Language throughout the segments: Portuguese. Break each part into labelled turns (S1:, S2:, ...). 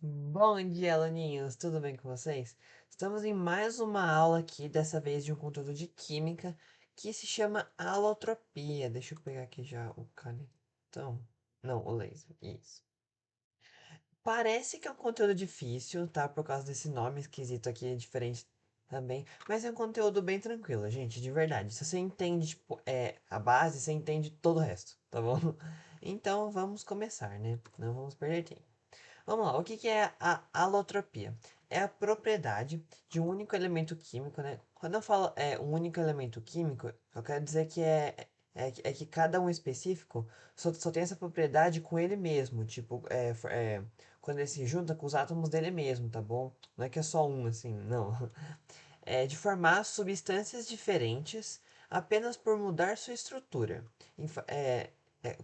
S1: Bom dia, aluninhos! Tudo bem com vocês? Estamos em mais uma aula aqui, dessa vez de um conteúdo de química que se chama alotropia. Deixa eu pegar aqui já o canetão. Não, o laser. Isso. Parece que é um conteúdo difícil, tá? Por causa desse nome esquisito aqui, diferente também. Mas é um conteúdo bem tranquilo, gente, de verdade. Se você entende, tipo, a base, você entende todo o resto, tá bom? Então vamos começar, né? Não vamos perder tempo. Vamos lá, o que que é a alotropia? É a propriedade de um único elemento químico, né? Quando eu falo um único elemento químico, eu quero dizer que que cada um específico só tem essa propriedade com ele mesmo. Tipo, quando ele se junta com os átomos dele mesmo, tá bom? Não é que é só um, assim, não. É de formar substâncias diferentes apenas por mudar sua estrutura.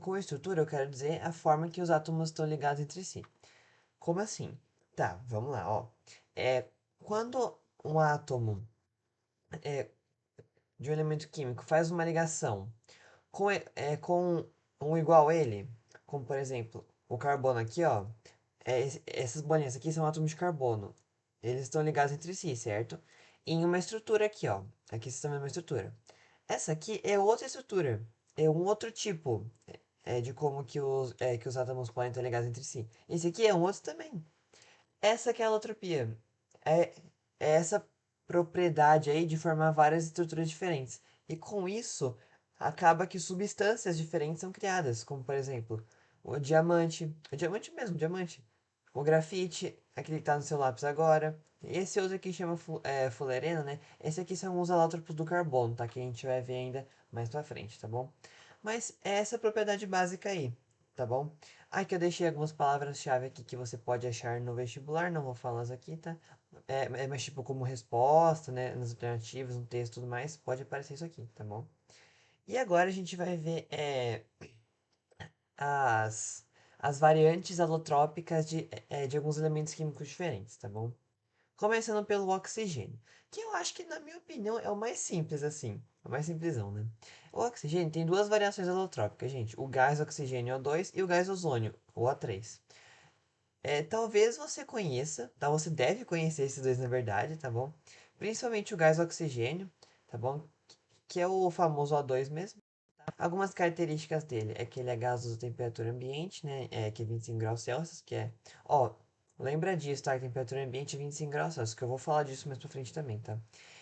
S1: Com estrutura, eu quero dizer a forma que os átomos estão ligados entre si. Como assim? Tá, vamos lá, ó. É, quando um átomo é, de um elemento químico faz uma ligação com um igual a ele, como por exemplo, o carbono aqui, ó. Essas bolinhas aqui são átomos de carbono. Eles estão ligados entre si, certo? Em uma estrutura aqui, ó. Aqui vocês estão vendo uma estrutura. Essa aqui é outra estrutura. É um outro tipo de como que os átomos podem estar ligados entre si. Esse aqui é um outro também. Essa que é a alotropia. É, é essa propriedade aí de formar várias estruturas diferentes. E com isso, acaba que substâncias diferentes são criadas, como por exemplo, o diamante mesmo, o diamante. O grafite, aquele que está no seu lápis agora. E esse outro aqui chama fulereno, né? Esse aqui são os alótropos do carbono, tá? Que a gente vai ver ainda mais pra frente, tá bom? Mas é essa propriedade básica aí, tá bom? Aqui eu deixei algumas palavras-chave aqui que você pode achar no vestibular, não vou falá-las aqui, tá? Mas tipo, como resposta, né? Nas alternativas, no texto e tudo mais, pode aparecer isso aqui, tá bom? E agora a gente vai ver as, as variantes alotrópicas de alguns elementos químicos diferentes, tá bom? Começando pelo oxigênio, que eu acho que, na minha opinião, é o mais simples, assim. É o mais simplesão, né? O oxigênio tem duas variações alotrópicas, gente. O gás oxigênio O2 e o gás ozônio, o O3. Talvez você conheça, tá? Você deve conhecer esses dois, na verdade, tá bom? Principalmente o gás oxigênio, tá bom? Que é o famoso O2 mesmo. Algumas características dele é que ele é gasoso a temperatura ambiente, né? Que é 25 graus Celsius, que é... Ó, lembra disso, tá? A temperatura ambiente é 25 graus Celsius, que eu vou falar disso mais pra frente também, tá?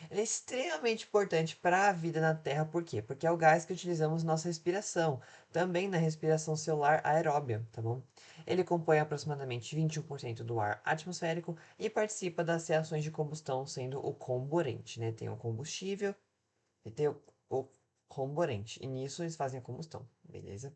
S1: Ele é extremamente importante para a vida na Terra, por quê? Porque é o gás que utilizamos na nossa respiração, também na respiração celular aeróbia, tá bom? Ele compõe aproximadamente 21% do ar atmosférico e participa das reações de combustão, sendo o comburente, né? Tem o combustível e tem o comburente. E nisso eles fazem a combustão, beleza?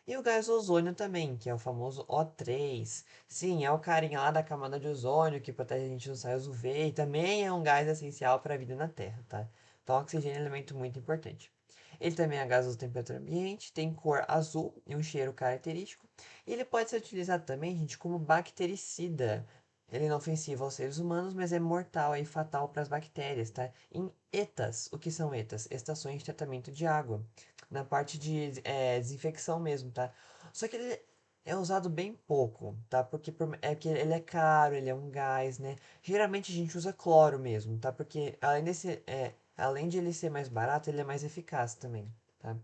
S1: E o gás ozônio também, que é o famoso O3. Sim, é o carinha lá da camada de ozônio que protege a gente dos raios UV e também é um gás essencial para a vida na Terra, tá? Então, o oxigênio é um elemento muito importante. Ele também é gasoso a temperatura ambiente, tem cor azul e um cheiro característico. E ele pode ser utilizado também, gente, como bactericida. Ele é inofensivo aos seres humanos, mas é mortal e fatal para as bactérias, tá? Em ETAs. O que são ETAs? Estações de tratamento de água. Na parte de desinfecção mesmo, tá? Só que ele é usado bem pouco, tá? É que ele é caro, ele é um gás, né? Geralmente a gente usa cloro mesmo, tá? Porque além de ele ser mais barato, ele é mais eficaz também, tá?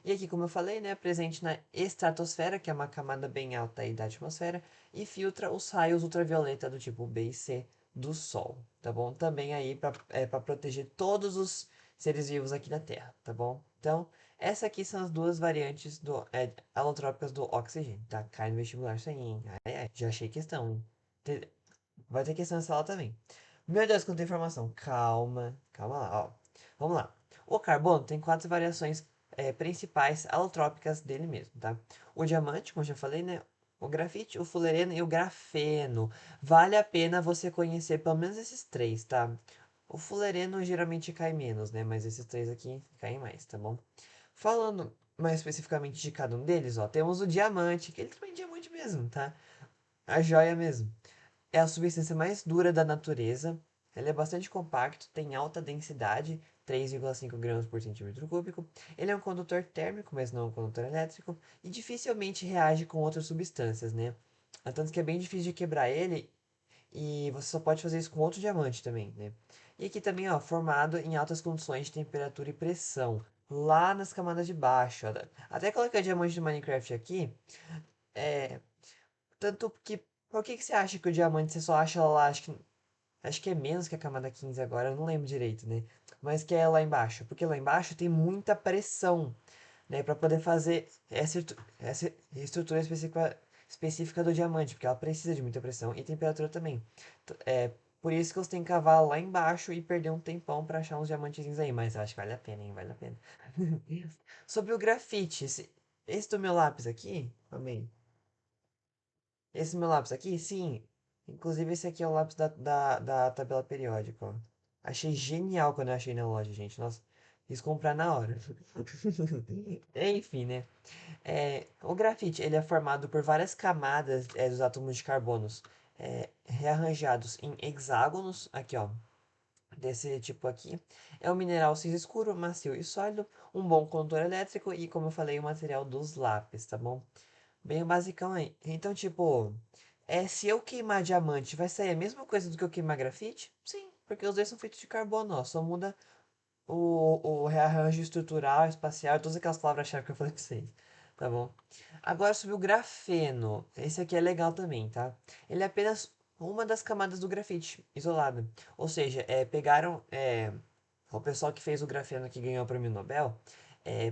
S1: E aqui, como eu falei, né, presente na estratosfera, que é uma camada bem alta aí da atmosfera, e filtra os raios ultravioleta do tipo B e C do Sol, tá bom? Também aí para proteger todos os seres vivos aqui da Terra, tá bom? Então, essas aqui são as duas variantes alotrópicas do oxigênio, tá? Cai no vestibular isso aí, hein? Ai, ai, já achei questão, hein? Vai ter questão nessa aula também. Meu Deus, quanta informação. Calma, calma lá, ó. Vamos lá. O carbono tem quatro variações principais alotrópicas dele mesmo, tá? O diamante, como eu já falei, né? O grafite, o fulereno e o grafeno. Vale a pena você conhecer pelo menos esses três, tá? O fulereno geralmente cai menos, né? Mas esses três aqui caem mais, tá bom? Falando mais especificamente de cada um deles, ó, temos o diamante, que ele também é diamante mesmo, tá? A joia mesmo. É a substância mais dura da natureza. Ele é bastante compacto, tem alta densidade, 3,5 gramas por centímetro cúbico. Ele é um condutor térmico, mas não um condutor elétrico, e dificilmente reage com outras substâncias, né? Tanto que é bem difícil de quebrar ele E você só pode fazer isso com outro diamante também, né? E aqui também, ó, formado em altas condições de temperatura e pressão. Lá nas camadas de baixo, ó. Até coloquei o diamante do Minecraft aqui. É. Tanto que. Por que que você acha que o diamante você só acha lá? Acho que é menos que a camada 15 agora, eu não lembro direito, né? Mas que é lá embaixo. Porque lá embaixo tem muita pressão, né? Pra poder fazer essa estrutura específica do diamante. Porque ela precisa de muita pressão e temperatura também. É por isso que você tem que cavar lá embaixo e perder um tempão pra achar uns diamantezinhos aí. Mas eu acho que vale a pena, hein? Vale a pena. Sobre o grafite, esse do meu lápis aqui, amei. Esse meu lápis aqui, sim. Inclusive, esse aqui é o lápis da tabela periódica, ó. Achei genial quando eu achei na loja, gente. Nossa, quis comprar na hora. Enfim, né? O grafite, ele é formado por várias camadas dos átomos de carbonos rearranjados em hexágonos. Aqui, ó. Desse tipo aqui. É um mineral cinza escuro, macio e sólido. Um bom condutor elétrico e, como eu falei, o material dos lápis, tá bom? Bem basicão aí. Então, tipo, se eu queimar diamante, vai sair a mesma coisa do que eu queimar grafite? Sim, porque os dois são feitos de carbono, ó. Só muda o rearranjo estrutural, espacial, todas aquelas palavras-chave que eu falei pra vocês. Tá bom? Agora sobre o grafeno. Esse aqui é legal também, tá? Ele é apenas uma das camadas do grafite, isolada. Ou seja, pegaram. O pessoal que fez o grafeno que ganhou o prêmio Nobel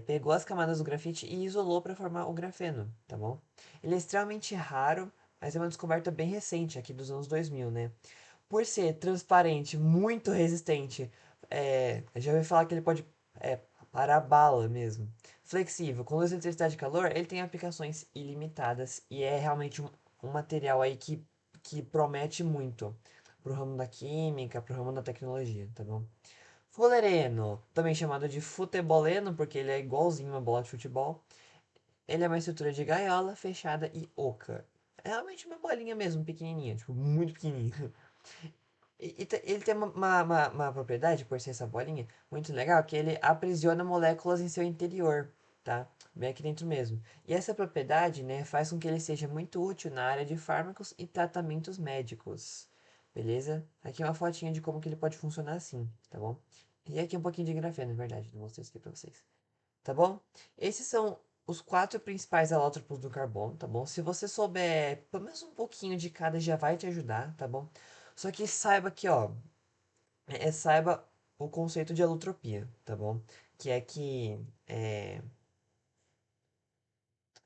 S1: pegou as camadas do grafite e isolou para formar o grafeno, tá bom? Ele é extremamente raro, mas é uma descoberta bem recente, aqui dos anos 2000, né? Por ser transparente, muito resistente, já ouvi falar que ele pode parar bala mesmo. Flexível, com luz, eletricidade e calor, ele tem aplicações ilimitadas e é realmente um material aí que promete muito pro ramo da química, pro ramo da tecnologia, tá bom? Fulereno, também chamado de futeboleno, porque ele é igualzinho uma bola de futebol. Ele é uma estrutura de gaiola, fechada e oca. É realmente uma bolinha mesmo, pequenininha, tipo, muito pequenininha. Ele tem uma propriedade, por ser essa bolinha, muito legal, que ele aprisiona moléculas em seu interior, tá? Bem aqui dentro mesmo. E essa propriedade, né, faz com que ele seja muito útil na área de fármacos e tratamentos médicos. Beleza? Aqui é uma fotinha de como que ele pode funcionar assim, tá bom? E aqui um pouquinho de grafeno, na verdade, vou mostrar isso aqui pra vocês. Tá bom? Esses são os quatro principais alótropos do carbono, tá bom? Se você souber pelo menos um pouquinho de cada, já vai te ajudar, tá bom? Só que saiba que, ó, saiba o conceito de alotropia, tá bom? Que é que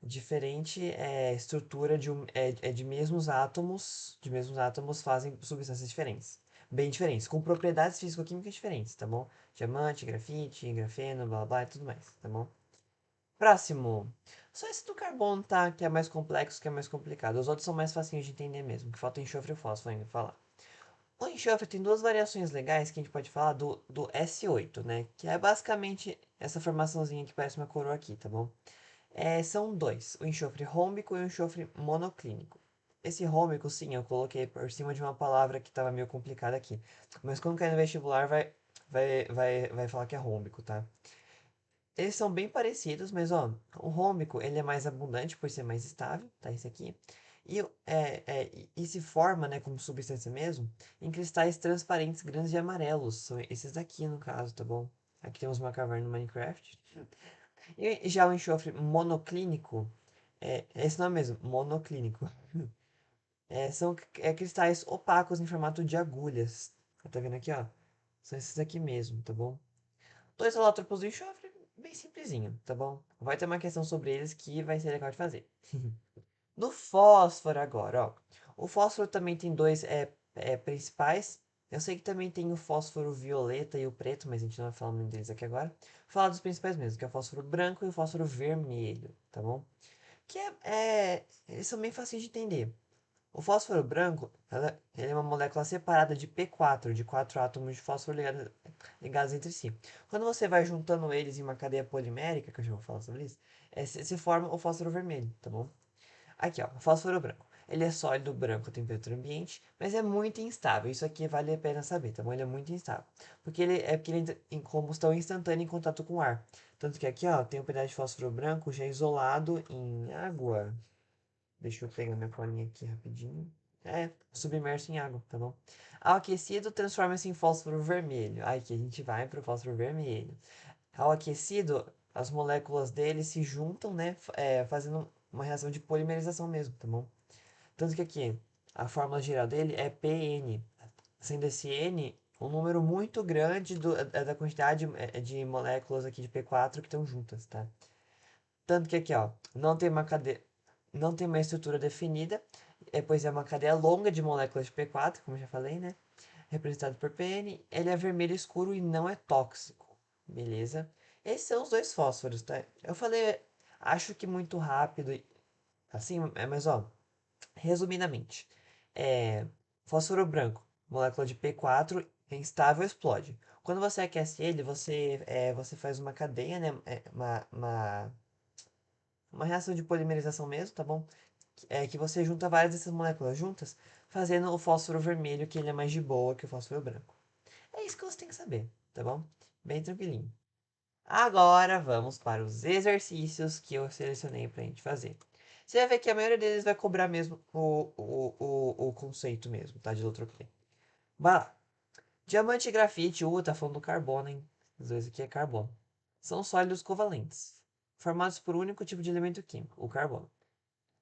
S1: diferente estrutura de mesmos átomos fazem substâncias diferentes. Bem diferentes, com propriedades físico-químicas diferentes, tá bom? Diamante, grafite, grafeno, blá blá blá e tudo mais, tá bom? Próximo. Só esse do carbono, tá? Que é mais complexo, que é mais complicado. Os outros são mais facinhos de entender mesmo, que falta enxofre e fósforo ainda falar. O enxofre tem duas variações legais que a gente pode falar do S8, né? Que é basicamente essa formaçãozinha que parece uma coroa aqui, tá bom? São dois, o enxofre rômbico e o enxofre monoclínico. Esse rômbico, sim, eu coloquei por cima de uma palavra que estava meio complicada aqui. Mas quando cair no vestibular, vai falar que é rômbico, tá? Eles são bem parecidos, mas ó, o rômbico ele é mais abundante por ser mais estável, tá? Esse aqui. E se forma, né, como substância mesmo, em cristais transparentes grandes e amarelos. São esses daqui, no caso, tá bom? Aqui temos uma caverna no Minecraft. E já o enxofre monoclínico, é esse nome mesmo, monoclínico. São cristais opacos em formato de agulhas. Tá vendo aqui, ó? São esses aqui mesmo, tá bom? Dois alótropos do enxofre, bem simplesinho, tá bom? Vai ter uma questão sobre eles que vai ser legal de fazer. No fósforo agora, ó. O fósforo também tem dois principais. Eu sei que também tem o fósforo violeta e o preto, mas a gente não vai falar muito deles aqui agora. Vou falar dos principais mesmo, que é o fósforo branco e o fósforo vermelho, tá bom? Eles são bem fáceis de entender. O fósforo branco, ele é uma molécula separada de P4, de quatro átomos de fósforo ligados entre si. Quando você vai juntando eles em uma cadeia polimérica, que eu já vou falar sobre isso, se forma o fósforo vermelho, tá bom? Aqui, ó, fósforo branco. Ele é sólido branco a temperatura ambiente, mas é muito instável. Isso aqui vale a pena saber, tá bom? Ele é muito instável. Porque ele entra em combustão instantânea em contato com o ar. Tanto que aqui, ó, tem um pedaço de fósforo branco já isolado em água. Deixa eu pegar minha colinha aqui rapidinho. submerso em água, tá bom? Ao aquecido, transforma-se em fósforo vermelho. Aí que a gente vai pro fósforo vermelho. Ao aquecido, as moléculas dele se juntam, né? Fazendo uma reação de polimerização mesmo, tá bom? Tanto que aqui, a fórmula geral dele é PN, sendo esse N um número muito grande da quantidade de moléculas aqui de P4 que estão juntas, tá? Tanto que aqui, ó, não tem uma estrutura definida, pois é uma cadeia longa de moléculas de P4, como eu já falei, né? Representado por Pn, ele é vermelho escuro e não é tóxico, beleza? Esses são os dois fósforos, tá? Eu falei, acho que muito rápido, assim, mas ó, resumidamente, é, fósforo branco, molécula de P4, é instável, explode. Quando você aquece ele, você faz uma cadeia, né? Uma reação de polimerização mesmo, tá bom? Que você junta várias dessas moléculas juntas, fazendo o fósforo vermelho, que ele é mais de boa que o fósforo branco. É isso que você tem que saber, tá bom? Bem tranquilinho. Agora vamos para os exercícios que eu selecionei pra gente fazer. Você vai ver que a maioria deles vai cobrar mesmo o conceito mesmo, tá? De eletropia. Bora lá. Diamante e grafite, tá falando do carbono, hein? Os dois aqui é carbono. São sólidos covalentes, formados por um único tipo de elemento químico, o carbono,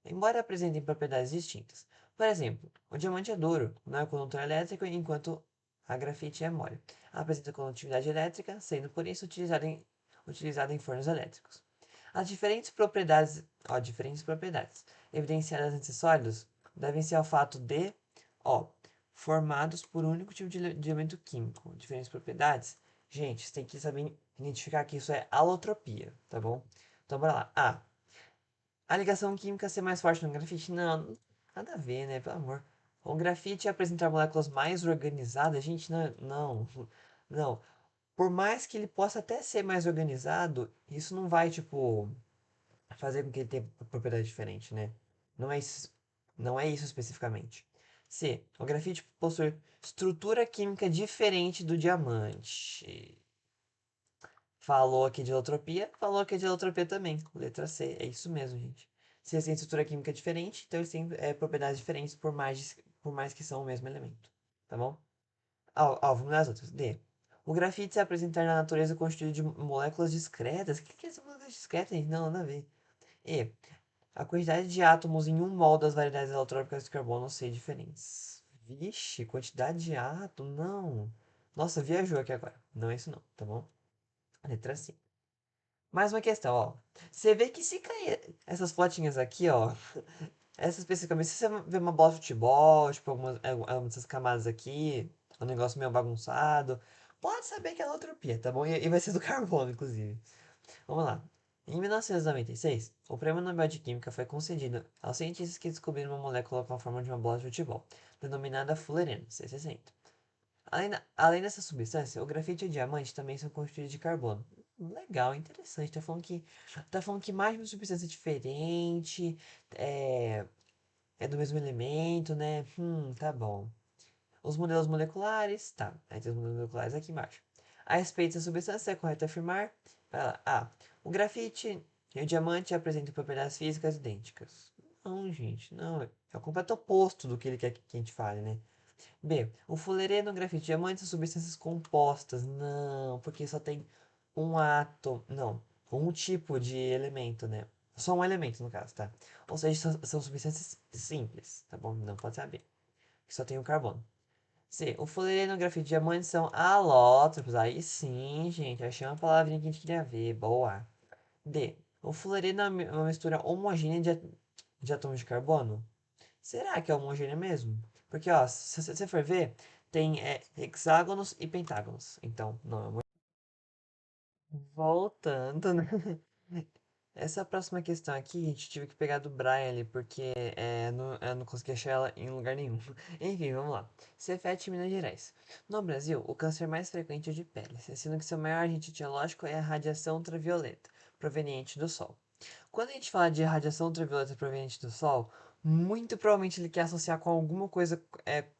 S1: embora apresentem propriedades distintas. Por exemplo, o diamante é duro, não é condutor elétrico, enquanto a grafite é mole. Apresenta condutividade elétrica, sendo por isso utilizada em fornos elétricos. As diferentes propriedades evidenciadas nesses sólidos devem-se ao fato de, ó, formados por um único tipo de elemento químico. Diferentes propriedades. Gente, você tem que saber identificar que isso é alotropia, tá bom? Então, bora lá. A ligação química ser mais forte no grafite? Não, nada a ver, né? Pelo amor. O grafite apresentar moléculas mais organizadas, gente, não. Por mais que ele possa até ser mais organizado, isso não vai, tipo, fazer com que ele tenha propriedade diferente, né? Não é isso, não é isso especificamente. C. O grafite possui estrutura química diferente do diamante. Falou aqui de eutropia, falou aqui de eutropia também. Letra C, é isso mesmo, gente. Se eles têm estrutura química diferente, então eles têm propriedades diferentes por mais que são o mesmo elemento. Tá bom? Vamos nas outras. D. O grafite se apresentar na natureza constituído de moléculas discretas. O que é essa moléculas discretas, gente? Não, nada a ver. E. A quantidade de átomos em um mol das variedades alotrópicas de carbono ser diferentes. Vixe, quantidade de átomos? Não. Nossa, viajou aqui agora. Não é isso não, tá bom? Letra C. Mais uma questão, ó. Você vê que se cair essas fotinhas aqui, ó. Essas especificamente, se você vê uma bola de futebol, tipo, algumas dessas camadas aqui, um negócio meio bagunçado, pode saber que é alotropia, tá bom? E vai ser do carbono, inclusive. Vamos lá. Em 1996, o Prêmio Nobel de Química foi concedido aos cientistas que descobriram uma molécula com a forma de uma bola de futebol, denominada fullereno, C60. Além dessa substância, o grafite e o diamante também são constituídos de carbono. Legal, interessante. Tá falando que mais de uma substância diferente, é, é do mesmo elemento, né? Tá bom. Os modelos moleculares, tá. Aí tem os modelos moleculares aqui embaixo. A respeito da substância, é correto afirmar. Vai lá. O grafite e o diamante apresentam propriedades físicas idênticas. Não, gente, não. É o completo oposto do que ele quer que a gente fale, né? B. O fulereno, grafite, diamante são substâncias compostas. Não, porque só tem um átomo. Não, um tipo de elemento, né? Só um elemento, no caso, tá? Ou seja, são substâncias simples, tá bom? Não pode saber. Que só tem o carbono. C. O fulereno, grafite, diamante são alótropos. Aí sim, gente. Achei uma palavrinha que a gente queria ver. Boa. D. O fulereno é uma mistura homogênea de átomos de carbono? Será que é homogênea mesmo? Porque, ó, se você for ver, tem hexágonos e pentágonos. Então, não é homogêneo. Voltando, né? Essa próxima questão aqui, a gente tive que pegar do Brian ali, porque eu não consegui achar ela em lugar nenhum. Enfim, vamos lá. Cefete, Minas Gerais. No Brasil, o câncer mais frequente é o de pele, sendo que seu maior agente etiológico é a radiação ultravioleta, proveniente do Sol. Quando a gente fala de radiação ultravioleta proveniente do Sol, muito provavelmente ele quer associar com alguma coisa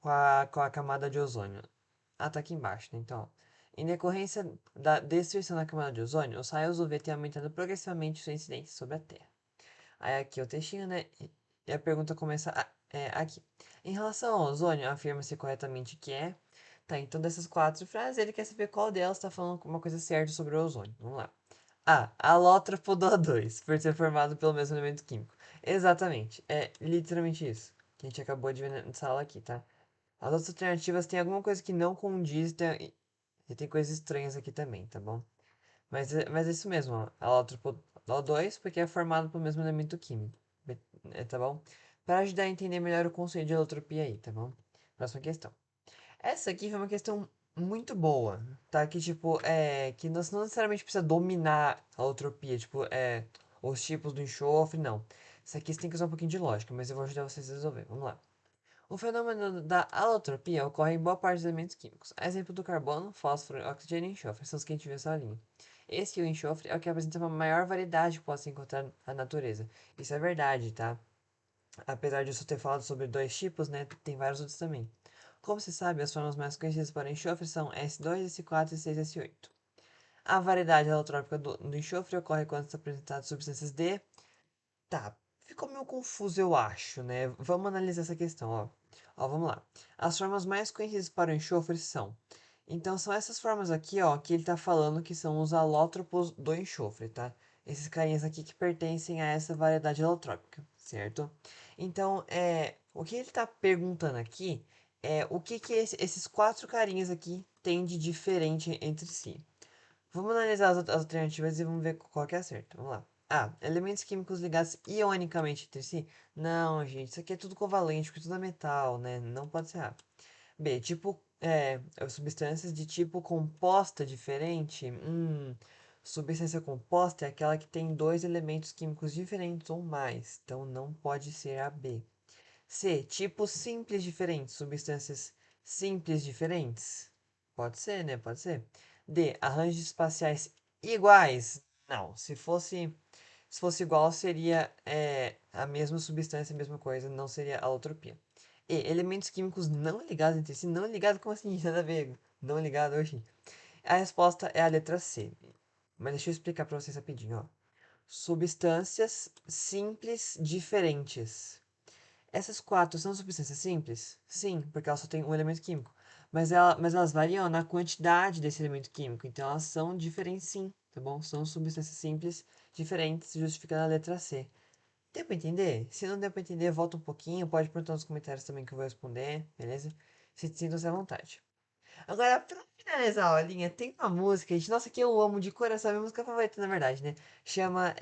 S1: com a camada de ozônio. Tá aqui embaixo, né? Então, em decorrência da destruição da camada de ozônio, os raios UV têm aumentado progressivamente sua incidência sobre a Terra. Aí aqui é o textinho, né? E a pergunta começa. Aqui. Em relação ao ozônio, afirma-se corretamente que é. Tá, então dessas quatro frases, ele quer saber qual delas está falando uma coisa certa sobre o ozônio. Vamos lá. A. Alótropo do O2, por ser formado pelo mesmo elemento químico. Exatamente. É literalmente isso. Que a gente acabou de ver na sala aqui, tá? As outras alternativas têm alguma coisa que não condiz e tem coisas estranhas aqui também, tá bom? Mas é isso mesmo, ó. Alótropo O2, porque é formado pelo mesmo elemento químico. Tá bom? Para ajudar a entender melhor o conceito de alotropia aí, tá bom? Próxima questão. Essa aqui foi uma questão muito boa, tá? Que, tipo, que você não necessariamente precisa dominar a alotropia, tipo, os tipos do enxofre, não. Isso aqui você tem que usar um pouquinho de lógica, mas eu vou ajudar vocês a resolver. Vamos lá. O fenômeno da alotropia ocorre em boa parte dos elementos químicos. Exemplo do carbono, fósforo, oxigênio e enxofre são os que a gente vê nessa linha. Esse o enxofre é o que apresenta uma maior variedade que pode se encontrar na natureza. Isso é verdade, tá? Apesar de eu só ter falado sobre dois tipos, né, tem vários outros também. Como se sabe, as formas mais conhecidas para enxofre são S2, S4 e 6S8. A variedade alotrópica do enxofre ocorre quando são apresentadas substâncias de. Tá, ficou meio confuso, eu acho, né? Vamos analisar essa questão, ó. Ó, vamos lá. As formas mais conhecidas para o enxofre são. Então, são essas formas aqui, ó, que ele tá falando que são os alótropos do enxofre, tá? Esses carinhas aqui que pertencem a essa variedade alotrópica, certo? Então, o que ele tá perguntando aqui é o que esses quatro carinhas aqui têm de diferente entre si. Vamos analisar as alternativas e vamos ver qual que é a certa. Vamos lá. A. Elementos químicos ligados ionicamente entre si? Não, gente, isso aqui é tudo covalente, porque tudo é metal, né? Não pode ser A. B. Substâncias de tipo composta diferente? Substância composta é aquela que tem dois elementos químicos diferentes ou mais, então não pode ser a B. C. Tipos simples diferentes, substâncias simples diferentes? Pode ser, né? Pode ser. D. Arranjos espaciais iguais? Não. Se fosse igual, seria a mesma substância, a mesma coisa, não seria alotropia. E. Elementos químicos não ligados entre si. Não ligado, como assim? Nada a ver. Não ligado, hoje. A resposta é a letra C. Mas deixa eu explicar pra vocês rapidinho, ó. Substâncias simples diferentes. Essas quatro são substâncias simples? Sim, porque elas só têm um elemento químico. Mas elas variam na quantidade desse elemento químico. Então elas são diferentes sim, tá bom? São substâncias simples diferentes, justificando a letra C. Deu pra entender? Se não deu pra entender, volta um pouquinho. Pode perguntar nos comentários também que eu vou responder, beleza? Sinta-se à vontade. Agora, pra finalizar a aulinha, tem uma música, gente. Nossa, que eu amo de coração. Minha música favorita, na verdade, né? Chama.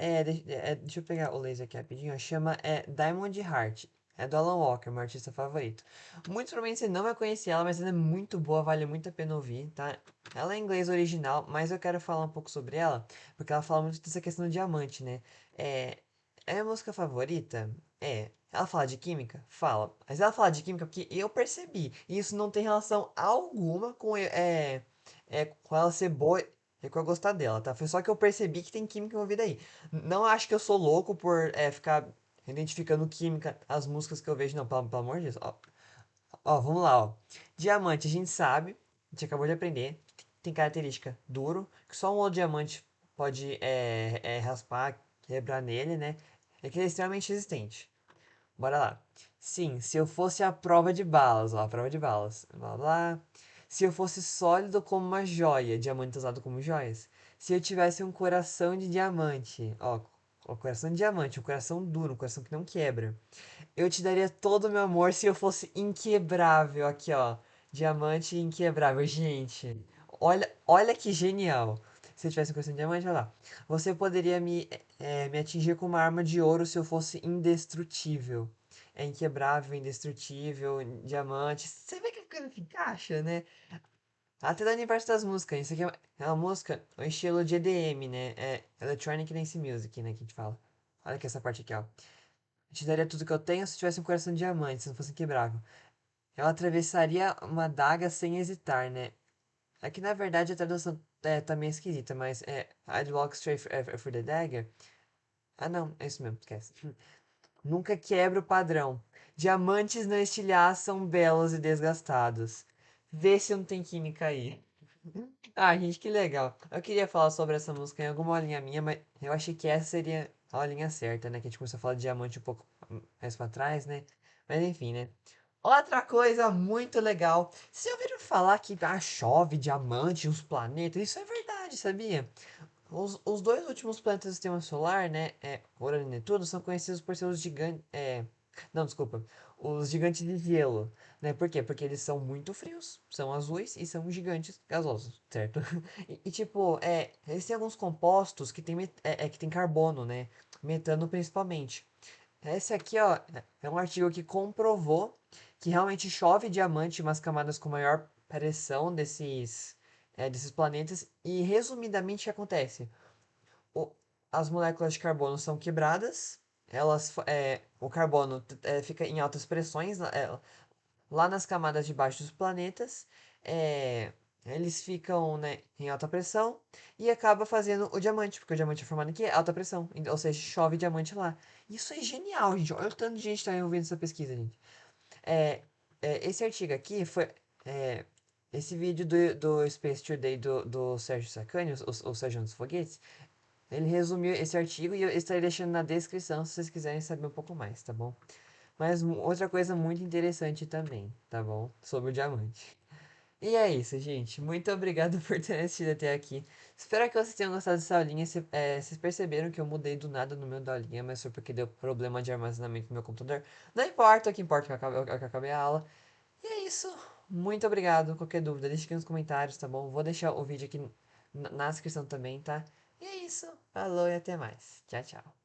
S1: Deixa eu pegar o laser aqui rapidinho. Ó. Chama Diamond Heart. É do Alan Walker, meu artista favorito. Muito provavelmente você não vai conhecer ela, mas ela é muito boa, vale muito a pena ouvir, tá? Ela é em inglês original, mas eu quero falar um pouco sobre ela, porque ela fala muito dessa questão do diamante, né? É, é a minha música favorita? É. Ela fala de química? Fala. Mas ela fala de química porque eu percebi. E isso não tem relação alguma com ela ser boa e com eu gostar dela, tá? Foi só que eu percebi que tem química envolvida aí. Não acho que eu sou louco por ficar identificando química as músicas que eu vejo. Não, pelo amor de Deus. Ó, vamos lá, ó. Diamante, a gente sabe, a gente acabou de aprender, tem característica duro, que só um outro diamante pode raspar, quebrar nele, né? É que ele é extremamente resistente. Bora lá. Sim, se eu fosse a prova de balas, ó, a prova de balas. Blá blá. Se eu fosse sólido como uma joia, diamante usado como joias. Se eu tivesse um coração de diamante, ó, coração de diamante, um coração duro, um coração que não quebra. Eu te daria todo o meu amor se eu fosse inquebrável. Aqui, ó. Diamante inquebrável. Gente, olha que genial. Se eu tivesse um coração de diamante, olha lá. Você poderia me atingir com uma arma de ouro se eu fosse indestrutível. É inquebrável, indestrutível, diamante. Você vê que a coisa se encaixa, né? Até do universo das músicas. Isso aqui é uma música, o estilo de EDM, né? É Electronic Dance Music, né? Que a gente fala. Olha aqui essa parte aqui, ó. Eu te daria tudo que eu tenho se tivesse um coração de diamante, se não fosse inquebrável. Eu atravessaria uma adaga sem hesitar, né? Aqui na verdade a tradução tá meio esquisita, mas I'd walk straight for the dagger. Ah não, é isso mesmo, esquece. Nunca quebra o padrão. Diamantes não estilhaçam belos e desgastados. Vê se não tem química aí. Ah, gente, que legal. Eu queria falar sobre essa música em alguma aulinha minha, mas eu achei que essa seria a aulinha certa, né? Que a gente começou a falar de diamante um pouco mais pra trás, né? Mas enfim, né? Outra coisa muito legal. Vocês já ouviram falar que chove diamante nos planetas? Isso é verdade, sabia? Os dois últimos planetas do sistema solar, né? Urano e Netuno, são conhecidos por seus gigantes. Não, desculpa. Os gigantes de gelo. Né? Por quê? Porque eles são muito frios, são azuis e são gigantes gasosos, certo? Tipo, eles têm alguns compostos que que tem carbono, né? Metano principalmente. Esse aqui, ó, é um artigo que comprovou que realmente chove diamante em umas camadas com maior pressão desses planetas. E resumidamente o que acontece? O- as moléculas de carbono são quebradas, o carbono fica em altas pressões lá nas camadas de baixo dos planetas. é, Eles ficam, né, em alta pressão e acaba fazendo o diamante, porque o diamante é formado aqui é alta pressão, ou seja, chove diamante lá. Isso é genial, gente. Olha o tanto de gente que está envolvendo essa pesquisa, gente. É, Esse artigo aqui foi. é, Esse vídeo do Space Today do Sérgio Sacani, o Sérgio dos Foguetes, ele resumiu esse artigo e eu estarei deixando na descrição se vocês quiserem saber um pouco mais, tá bom? Mas outra coisa muito interessante também, tá bom? Sobre o diamante. E é isso, gente. Muito obrigado por terem assistido até aqui. Espero que vocês tenham gostado dessa aulinha. Vocês perceberam que eu mudei do nada no meio da aulinha, mas foi porque deu problema de armazenamento no meu computador. Não importa, o que importa é que eu acabei a aula. E é isso. Muito obrigado. Qualquer dúvida, deixa aqui nos comentários, tá bom? Vou deixar o vídeo aqui na descrição também, tá? E é isso. Falou e até mais. Tchau, tchau.